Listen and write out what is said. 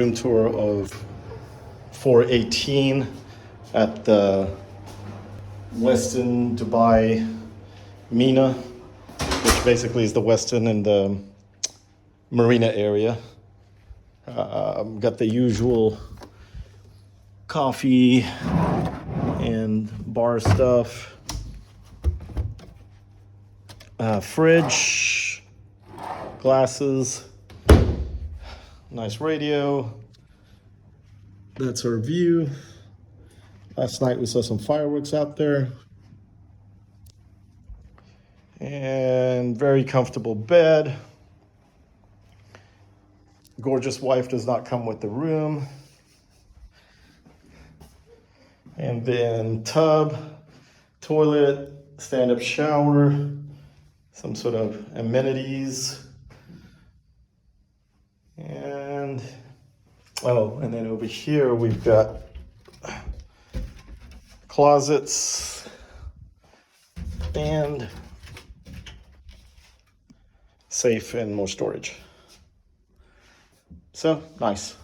Room tour of 418 at the Westin Dubai Mina, which basically is the Westin in the Marina area. Got the usual coffee and bar stuff. Fridge, glasses, nice radio. That's our view. Last night we saw some fireworks out there. And very comfortable bed. Gorgeous wife does not come with the room. And then tub, toilet, stand-up shower, some sort of amenities. And and then over here we've got closets and safe and more storage. So nice.